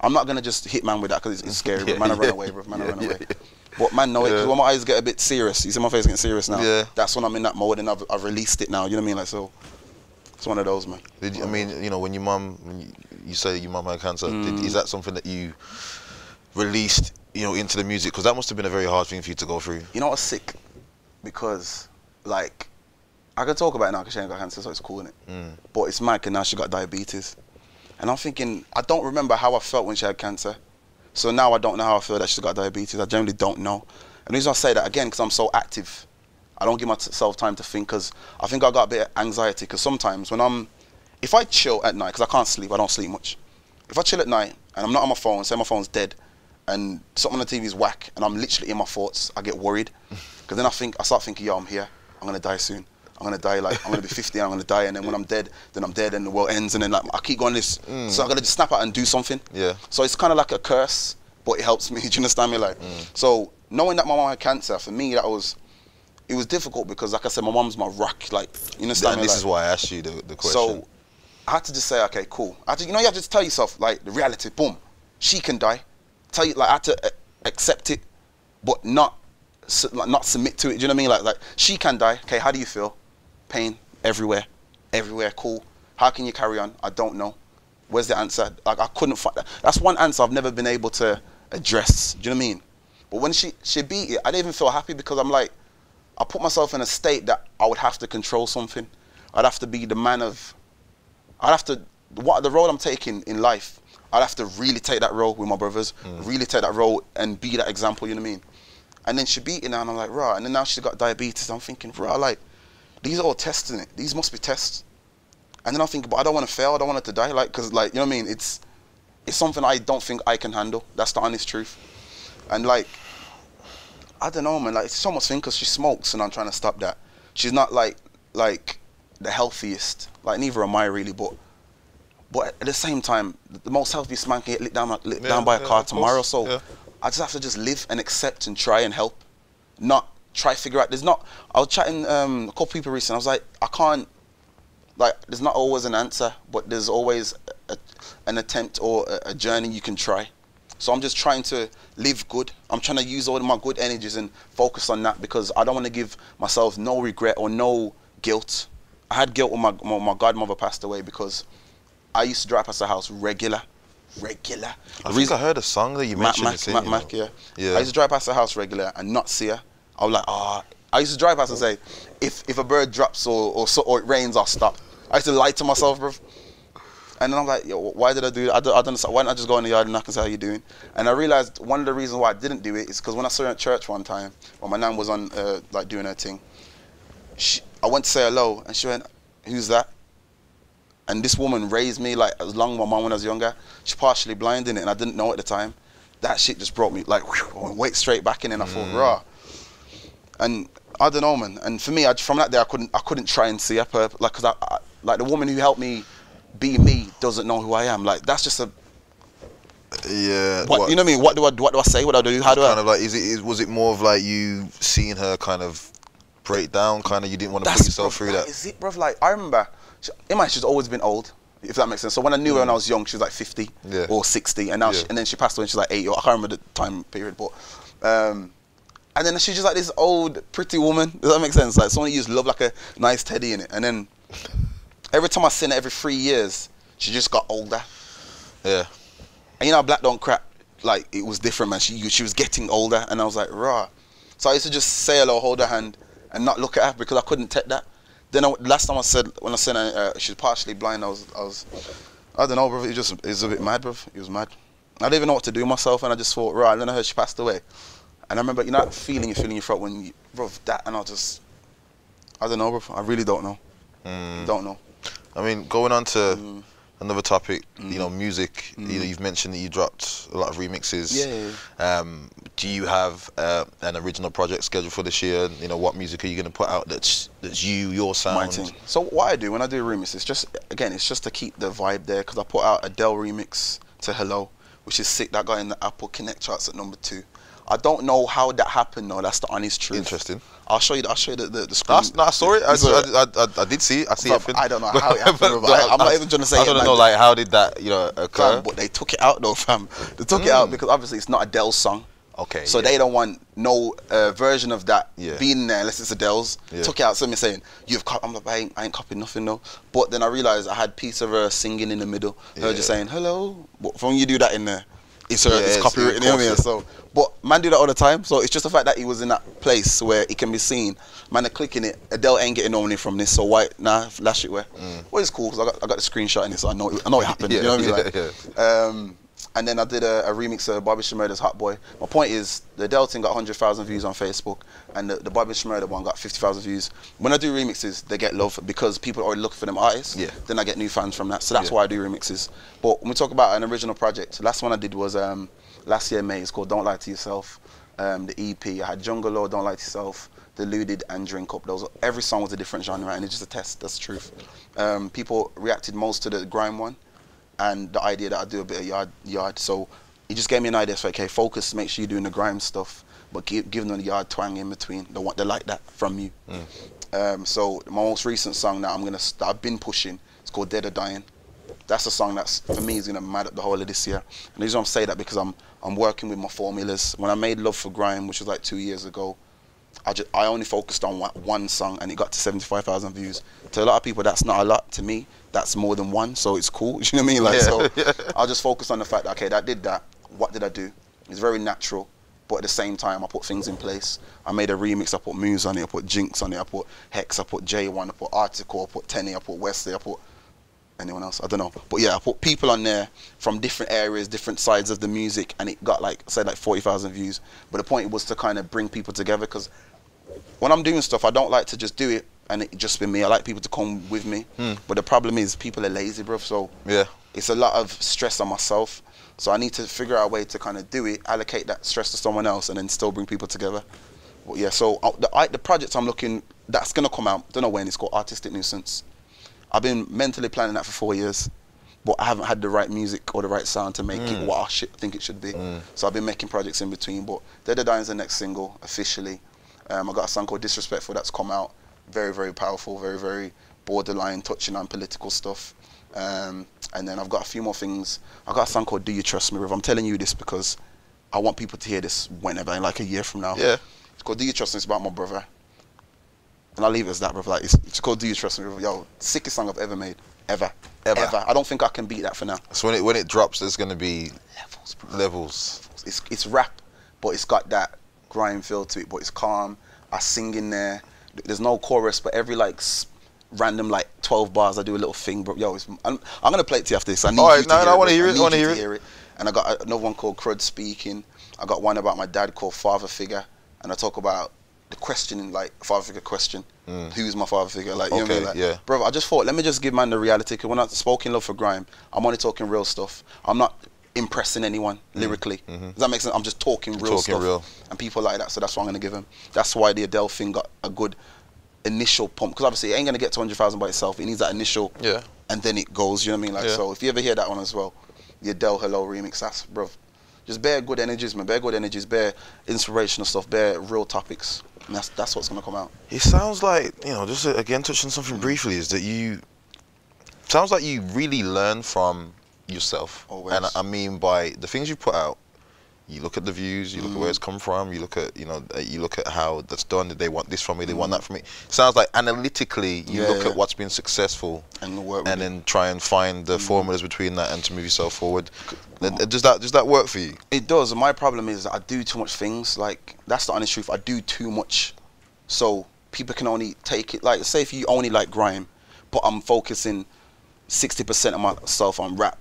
I'm not gonna just hit man with that because it's scary. But man, I run away, bro. Man, I run away. But man, know it, because when my eyes get a bit serious, you see my face getting serious now. That's when I'm in that mode, and I've released it now. You know what I mean? Like so. It's one of those, man. I mean, you know, when you say your mum had cancer, is that something that you released, you know, into the music? Because that must have been a very hard thing for you to go through. You know what's sick? Because, like, I can talk about it now because she ain't got cancer, so it's cool, innit? But it's mad because now she got diabetes. And I'm thinking, I don't remember how I felt when she had cancer. So now I don't know how I feel that she's got diabetes. I generally don't know. And the reason I say that, again, because I'm so active. I don't give myself time to think because I think I got a bit of anxiety because sometimes when if I chill at night, because I can't sleep, I don't sleep much. If I chill at night and I'm not on my phone, say my phone's dead and something on the TV is whack and I'm literally in my thoughts, I get worried. Because then I start thinking, yo, I'm here, I'm going to die soon. I'm going to die, like, I'm going to be 50 and I'm going to die, and then when I'm dead and the world ends, and then like I keep going this. So I got to just snap out and do something. So it's kind of like a curse, but it helps me, do you understand me? Like, so knowing that my mom had cancer, for me, it was difficult because, like I said, my mum's my rock. Like, you understand? And this is why I asked you the question. So I had to just say, okay, cool. You know, you have to just tell yourself, like, the reality. Boom, she can die. I had to accept it, but not submit to it. Do you know what I mean? Like she can die. Okay, how do you feel? Pain everywhere. Cool. How can you carry on? I don't know. Where's the answer? Like, I couldn't find that. That's one answer I've never been able to address. Do you know what I mean? But when she beat it, I didn't even feel happy because I'm like, I put myself in a state that I would have to control something. I'd have to be the man of, the role I'm taking in life, I'd have to really take that role with my brothers, really take that role and be that example, you know what I mean? And then she beat it now and I'm like, rah, and then now she's got diabetes. I'm thinking, rah, like, these are all tests, innit? These must be tests. And then I'm thinking, but I don't want to fail, I don't want her to die, like, cause like, you know what I mean? It's something I don't think I can handle. That's the honest truth. And like, I don't know, man. Like, it's almost thing because she smokes, and I'm trying to stop that. She's not like the healthiest. Like, neither am I really. But at the same time, the most healthiest man can get lit down by a car tomorrow. So I just have to just live and accept and try and help, not try to figure out. I was chatting a couple people recently. I was like, I can't. Like, there's not always an answer, but there's always an attempt or a journey you can try. So I'm just trying to live good. I'm trying to use all of my good energies and focus on that because I don't want to give myself no regret or no guilt. I had guilt when my godmother passed away because I used to drive past the house regular. I think I heard a song that you mentioned. Mac, yeah. I used to drive past the house regular and not see her. I was like, I used to drive past and say, if a bird drops or it rains, I'll stop. I used to lie to myself, bro. And then I'm like, yo, why did I do that? I don't understand. Why didn't I just go in the yard and knock and say, how you doing? And I realized one of the reasons why I didn't do it is because when I saw her at church one time, when my nan was on, like, doing her thing, I went to say hello, and she went, who's that? And this woman raised me like as long as my mom when I was younger. She's partially blind in it, and I didn't know at the time. That shit just brought me like, whew, I went straight back in, and I thought, raw. And I don't know, man. And for me, from that day, I couldn't try and see her, like, cause I like the woman who helped me be me doesn't know who I am. Like that's just a yeah. What you know what I mean? What do I say? What do I do? How do I? Kind of like, was it more of like you seeing her kind of break down? Kind of, you didn't want to put yourself through that. Is it, bro? Like I remember, she's always been old. If that makes sense. So when I knew her when I was young, she was like 50 or 60, and now and then she passed away and she's like 80. Or I can't remember the time period, but and then she's just like this old, pretty woman. Does that make sense? Like someone who used to love like a nice teddy in it. And then every time I seen her, every 3 years, she just got older. Yeah. And you know, black don't crack. Like it was different, man. She was getting older, and I was like, rah. So I used to just say hello, hold her hand, and not look at her because I couldn't take that. Then last time when I said she's partially blind, I don't know, bro. It was a bit mad, bro. It was mad. I didn't even know what to do myself, and I just thought, right. And then I heard she passed away, and I remember, you know, that feeling you feel in your throat when you, bro, that, and I don't know, bro. I really don't know. Don't know. I mean, going on to another topic, you know, music. You know, you've mentioned that you dropped a lot of remixes. Yeah. Do you have an original project scheduled for this year? You know, what music are you going to put out that's your sound? My thing. So what I do when I do a remix, it's just to keep the vibe there, because I put out a Adele remix to Hello, which is sick. That got in the Apple Connect charts at #2. I don't know how that happened though. That's the honest truth. Interesting. I'll show you the screen. No, I saw it. I did see it. I see it. I don't know how it happened. I'm not even trying to say. I don't know, like, how did that, you know, occur? Fam, but they took it out though, fam. They took it out because obviously it's not Adele's song. Okay. So they don't want no version of that being there unless it's Adele's. Took it out. So me saying, I'm like, I ain't copying nothing, no. But then I realized I had piece of her singing in the middle. Her just saying hello. But when you do that in there, it's copywritten. You know what I mean? So, but man do that all the time. So it's just the fact that he was in that place where it can be seen. Man are clicking it. Adele ain't getting no money from this. So why? Nah, flash it where. Well, it's cool because I got the screenshot in it, so I know it happened. You know what I mean? Like, and then I did a remix of Bobby Shmurda's Hot Boy. My point is, the Adele thing got 100,000 views on Facebook, and the Bobby Shmurda one got 50,000 views. When I do remixes, they get love because people are already looking for them artists. Then I get new fans from that. So that's why I do remixes. But when we talk about an original project, the last one I did was last year May. It's called Don't Lie to Yourself. The EP. I had Jungle Law, Don't Lie to Yourself, Deluded, and Drink Up. Every song was a different genre, and it's just a test. That's the truth. People reacted most to the grime one, and the idea that I do a bit of yard. So it just gave me an idea. So okay, focus. Make sure you're doing the grime stuff, but give them the yard twang in between. They like that from you. So my most recent song that I've been pushing. It's called Dead or Dying. That's a song that's for me is gonna mad up the whole of this year. And the reason I'm saying that because I'm working with my formulas. When I made Love for Grime, which was like 2 years ago, I only focused on one song and it got to 75,000 views. To a lot of people, that's not a lot. To me, that's more than one, so it's cool. You know what I mean? Like, so I'll just focus on the fact that, okay, that did that. What did I do? It's very natural, but at the same time, I put things in place. I made a remix. I put Muse on it. I put Jinx on it. I put Hex. I put J1. I put Article. I put Tenny. I put Wesley. I put anyone else. I don't know. But yeah, I put people on there from different areas, different sides of the music, and it got like 40,000 views. But the point was to kind of bring people together, because when I'm doing stuff, I don't like to just do it and it just be me. I like people to come with me. But the problem is people are lazy, bro. So it's a lot of stress on myself. So I need to figure out a way to kind of do it, allocate that stress to someone else, and then still bring people together. But yeah, so the project I'm looking, that's gonna come out, don't know when, it's called Artistic Nuisance. I've been mentally planning that for 4 years, but I haven't had the right music or the right sound to make it what I think it should be. So I've been making projects in between, but Dead or Dying is the next single, officially. I got a song called Disrespectful that's come out. Very, very powerful, very, very borderline, touching on political stuff. And then I've got a few more things. I got a song called Do You Trust Me, Riv? I'm telling you this because I want people to hear this whenever, in like a year from now. Yeah. It's called Do You Trust Me? It's about my brother. And I'll leave it as that, bro. Like, it's called Do You Trust Me? Yo, sickest song I've ever made. Ever. I don't think I can beat that for now. So when it drops, there's going to be levels, bro. Levels. It's rap, but it's got that grime feel to it, but it's calm. I sing in there. There's no chorus, but every like random like 12 bars, I do a little thing, bro. Yo, I'm going to play it to you after this. I need you to hear it. I want to hear it. I want to hear it. And I got another one called Crud Speaking. I got one about my dad called Father Figure. And I talk about the questioning, like father figure question. Who's my father figure? Like, you know what I mean? Like, yeah. bro, I just thought, let me just give man the reality. Because when I spoke in Love for Grime, I'm only talking real stuff. I'm not impressing anyone lyrically. Does that make sense? I'm just talking real stuff. And people like that, so that's what I'm gonna give him. That's why the Adele thing got a good initial pump. Because obviously it ain't gonna get to 100,000 by itself. It needs that initial, and then it goes. You know what I mean? Like, so if you ever hear that one as well, the Adele Hello remix, that's, bro, just bare good energies, man. Bare good energies, bare inspirational stuff, bare real topics. And that's what's gonna come out. It sounds like, you know, just again touching something briefly, is that sounds like you really learn from yourself. Always. And I mean by the things you put out, you look at the views, you look at where it's come from, you look at, you know, you look at how that's done. They want this from me, they want that from me. Sounds like analytically you look at what's been successful and then try and find the formulas between that and to move yourself forward. Does that work for you? It does. My problem is that I do too much things. Like, that's the honest truth. I do too much, so people can only take it. Like, say if you only like grime, but I'm focusing 60% of myself on rap,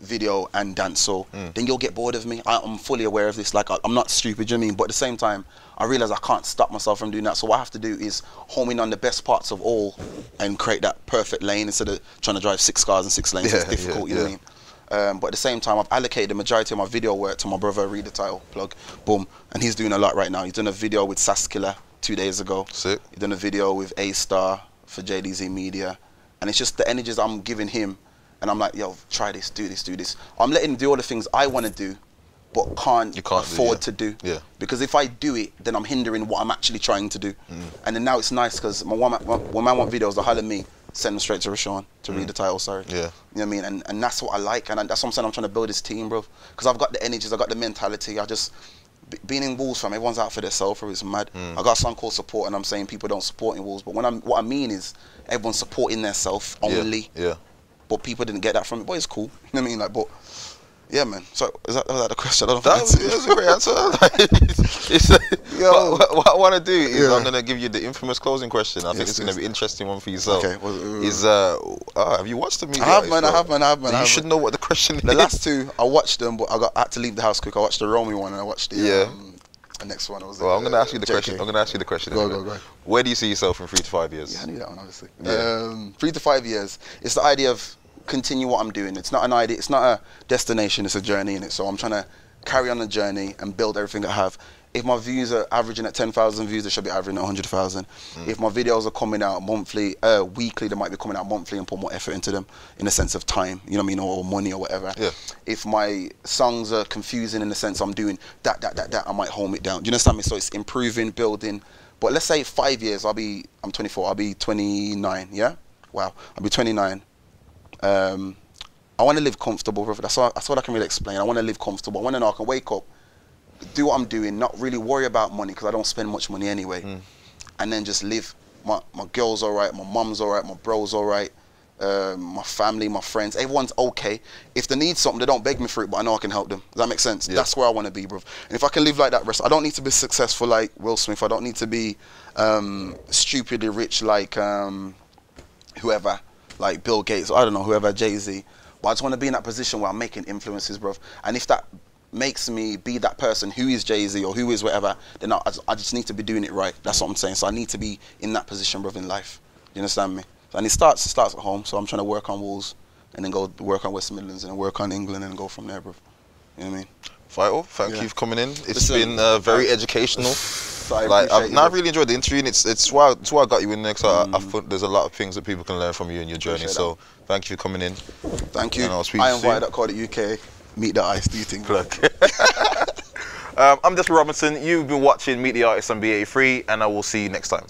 video and dancehall, then you'll get bored of me. I'm fully aware of this. Like, I'm not stupid, you know what I mean? But at the same time, I realize I can't stop myself from doing that. So what I have to do is home in on the best parts of all and create that perfect lane instead of trying to drive 6 cars in 6 lanes. It's difficult, you know what I mean? But at the same time, I've allocated the majority of my video work to my brother. Read the title, plug, boom, and he's doing a lot right now. He's done a video with Saskilla 2 days ago. Sick. He's done a video with A-Star for JDZ Media, and it's just the energies I'm giving him. And I'm like, yo, try this, do this, do this. I'm letting him do all the things I want to do, but can't afford to do. Yeah. Because if I do it, then I'm hindering what I'm actually trying to do. And then now it's nice because when man want videos, they holler me, send them straight to Rashawn to read the title, sorry. Yeah. You know what I mean? And that's what I like. And that's what I'm saying. I'm trying to build this team, bro. Because I've got the energies, I've got the mentality. I just, being in Wolves, fam, everyone's out for their self, it's mad. I got a song called Support, and I'm saying people don't support in Wolves. But what I mean is everyone's supporting their self only. Yeah. But people didn't get that from it. But it's cool. You know what I mean? Like, but yeah, man. So was that the question? I don't know. That was a great answer. What I want to do is I'm gonna give you the infamous closing question. I think it's gonna be an interesting one for yourself. Okay. Have you watched the movie? I have, man. You should know what the question is. The last 2, I watched them, but I had to leave the house quick. I watched the Romy one and I watched the next one. Well, I'm gonna ask you the question. I'm gonna ask you the question. Go. Where do you see yourself in 3 to 5 years? Yeah, I knew that one, obviously. 3 to 5 years. It's the idea of continue what I'm doing. It's not an idea. It's not a destination. It's a journey in it. So I'm trying to carry on the journey and build everything I have. If my views are averaging at 10,000 views, they should be averaging at 100,000. If my videos are coming out weekly, they might be coming out monthly and put more effort into them in a sense of time, you know what I mean, or money or whatever. Yeah. If my songs are confusing in the sense I'm doing that, I might home it down. Do you understand me? So it's improving, building. But let's say 5 years, I'm 24, I'll be 29, yeah? Wow, I'll be 29. I want to live comfortable, brother. That's all I can really explain. I want to live comfortable. I want to know I can wake up, do what I'm doing, not really worry about money because I don't spend much money anyway, and then just live. My girl's all right, my mum's all right, my bro's all right, my family, my friends, everyone's okay. If they need something, they don't beg me for it, but I know I can help them. Does that make sense? Yeah. That's where I want to be, bro. And if I can live like that, I don't need to be successful like Will Smith. I don't need to be stupidly rich like whoever, like Bill Gates, or I don't know, whoever, Jay-Z. But I just want to be in that position where I'm making influences, bro. And if that makes me be that person who is Jay-Z or who is whatever, then I just need to be doing it right. That's what I'm saying. So I need to be in that position, bro, in life. You understand me? And it starts at home. So I'm trying to work on Wolves and then go work on West Midlands and then work on England and go from there, bro. You know what I mean? Vital. Thank you for coming in. It's been very educational. I've really enjoyed the interview, and it's why I got you in there, because I thought there's a lot of things that people can learn from you in your journey. So thank you for coming in. Thank you. And I'll speak to you soon. I invited UK. Meet the Ice. Do you think? I'm Desmond Robinson. You've been watching Meet the Artist on BA3, and I will see you next time.